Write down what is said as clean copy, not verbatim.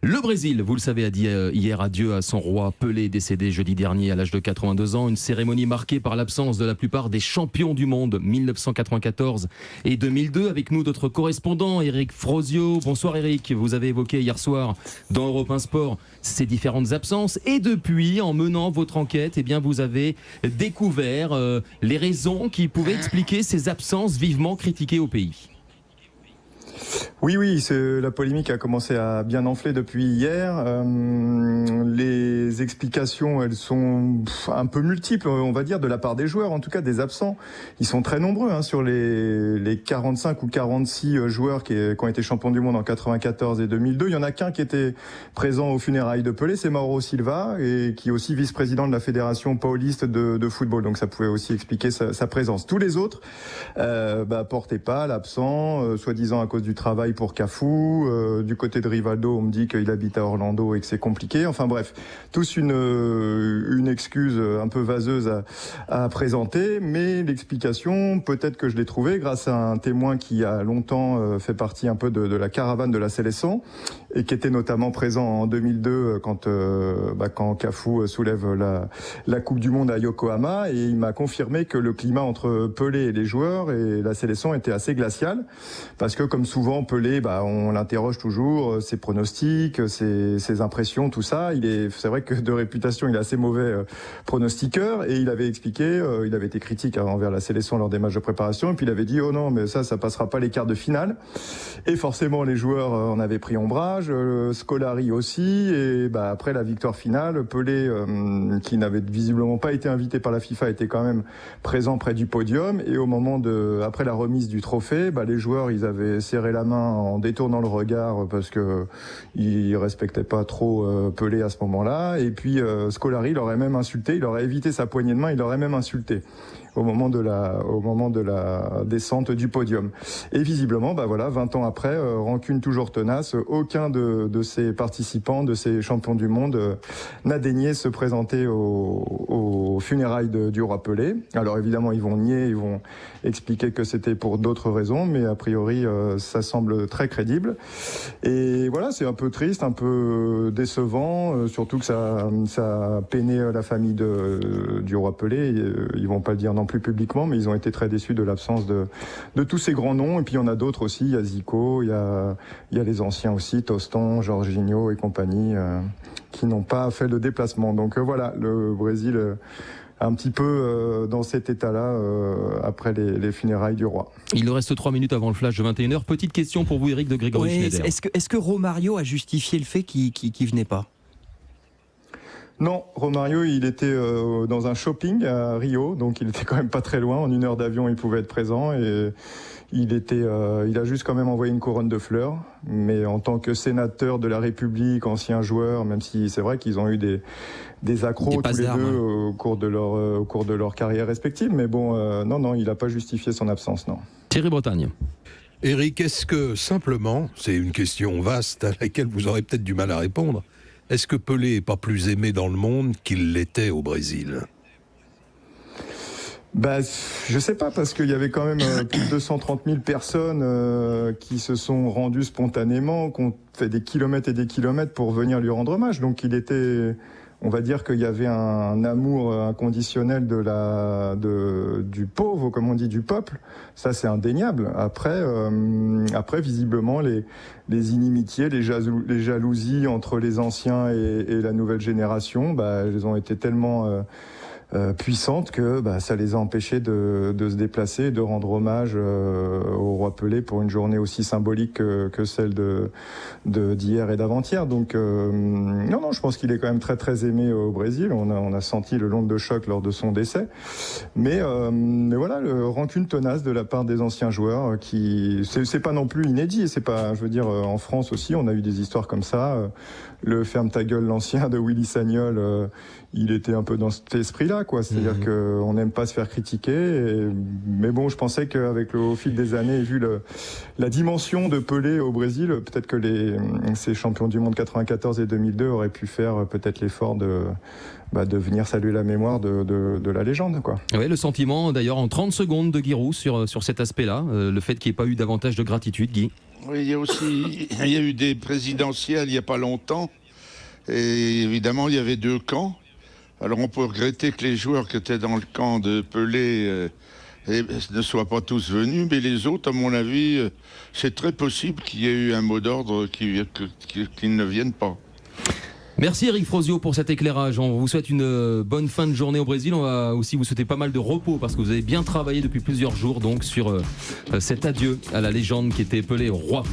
Le Brésil, vous le savez, a dit hier adieu à son roi Pelé, décédé jeudi dernier à l'âge de 82 ans. Une cérémonie marquée par l'absence de la plupart des champions du monde 1994 et 2002. Avec nous, notre correspondant Eric Frosio. Bonsoir Eric, vous avez évoqué hier soir dans Europe 1 Sport ces différentes absences. Et depuis, en menant votre enquête, eh bien, vous avez découvert les raisons qui pouvaient expliquer ces absences vivement critiquées au pays. Oui, la polémique a commencé à bien enfler depuis hier. Les explications, elles sont un peu multiples, on va dire, de la part des joueurs, en tout cas des absents. Ils sont très nombreux sur les 45 ou 46 joueurs qui ont été champions du monde en 94 et 2002. Il y en a qu'un qui était présent aux funérailles de Pelé, c'est Mauro Silva, et qui est aussi vice-président de la Fédération pauliste de football. Donc ça pouvait aussi expliquer sa présence. Tous les autres portaient pas l'absent, soi-disant à cause du travail pour Cafu. Du côté de Rivaldo, on me dit qu'il habite à Orlando et que c'est compliqué. Enfin bref, tous une excuse un peu vaseuse à présenter, mais l'explication, peut-être que je l'ai trouvée grâce à un témoin qui a longtemps fait partie un peu de la caravane de la Séleção et qui était notamment présent en 2002 quand Cafu soulève la Coupe du Monde à Yokohama, et il m'a confirmé que le climat entre Pelé et les joueurs et la Séleção était assez glacial, parce que comme souvent Pelé, on l'interroge toujours, ses pronostics, ses impressions, tout ça. C'est vrai que de réputation, il est assez mauvais pronostiqueur, et il avait expliqué, il avait été critique envers la Séleção lors des matchs de préparation, et puis il avait dit « Oh non, mais ça passera pas les quarts de finale ». Et forcément, les joueurs en avaient pris ombrage, Scolari aussi, et après la victoire finale, Pelé, qui n'avait visiblement pas été invité par la FIFA, était quand même présent près du podium, et au moment après la remise du trophée, les joueurs, ils avaient serré la main en détournant le regard parce que ils respectaient pas trop Pelé à ce moment-là, et puis Scolari l'aurait même insulté, il aurait évité sa poignée de main, il l'aurait même insulté au moment de la descente du podium. Et visiblement, 20 ans après, rancune toujours tenace, aucun de ces participants, de ces champions du monde, n'a daigné se présenter aux funérailles du roi Pelé. Alors évidemment, ils vont nier, ils vont expliquer que c'était pour d'autres raisons, mais a priori, ça semble très crédible. Et voilà, c'est un peu triste, un peu décevant, surtout que ça a peiné la famille du roi Pelé. Ils vont pas le dire non plus publiquement, mais ils ont été très déçus de l'absence de tous ces grands noms. Et puis il y en a d'autres aussi, il y a Zico, il y a les anciens aussi, Tostão, Jorginho et compagnie, qui n'ont pas fait le déplacement. Donc voilà, le Brésil un petit peu dans cet état-là après les funérailles du roi. Il nous reste 3 minutes avant le flash de 21h. Petite question pour vous, Eric de Grégory Schneider. Est-ce que Romario a justifié le fait qu'il venait pas ? Non, Romario, il était dans un shopping à Rio, donc il était quand même pas très loin. En 1 heure d'avion, il pouvait être présent, et il a juste quand même envoyé une couronne de fleurs. Mais en tant que sénateur de la République, ancien joueur, même si c'est vrai qu'ils ont eu des accros tous les deux au cours de leur carrière respective, mais bon, non, il n'a pas justifié son absence, non. Thierry Bretagne. Eric, est-ce que simplement, c'est une question vaste à laquelle vous aurez peut-être du mal à répondre, est-ce que Pelé n'est pas plus aimé dans le monde qu'il l'était au Brésil ? Je sais pas, parce qu'il y avait quand même plus de 230 000 personnes qui se sont rendues spontanément, qui ont fait des kilomètres et des kilomètres pour venir lui rendre hommage. Donc on va dire qu'il y avait un amour inconditionnel du pauvre, comme on dit, du peuple. Ça, c'est indéniable. Après, visiblement, les inimitiés, les jalousies entre les anciens et la nouvelle génération, elles ont été tellement puissantes que ça les a empêchés de se déplacer, de rendre hommage au roi Pelé pour une journée aussi symbolique que celle d'hier et d'avant-hier. Donc non, je pense qu'il est quand même très très aimé au Brésil. On a senti le l'onde de choc lors de son décès, mais voilà, le rancune tenace de la part des anciens joueurs c'est pas non plus inédit. C'est pas, je veux dire, en France aussi, on a eu des histoires comme ça. Le ferme ta gueule l'ancien de Willy Sagnol, il était un peu dans cet esprit-là, quoi. C'est-à-dire qu'on n'aime pas se faire critiquer. Mais bon, je pensais qu'avec au fil des années, vu la dimension de Pelé au Brésil, peut-être que ces champions du monde 94 et 2002 auraient pu faire peut-être l'effort de venir saluer la mémoire de la légende, quoi. Ouais, le sentiment, d'ailleurs, en 30 secondes de Giroud sur cet aspect-là, le fait qu'il n'y ait pas eu davantage de gratitude, Guy. Oui, il y a eu des présidentielles il n'y a pas longtemps. Et évidemment, il y avait 2 camps. Alors on peut regretter que les joueurs qui étaient dans le camp de Pelé ne soient pas tous venus, mais les autres, à mon avis, c'est très possible qu'il y ait eu un mot d'ordre qu'ils ne viennent pas. Merci Eric Frosio pour cet éclairage. On vous souhaite une bonne fin de journée au Brésil. On va aussi vous souhaiter pas mal de repos parce que vous avez bien travaillé depuis plusieurs jours donc sur cet adieu à la légende qui était Pelé, roi Pelé.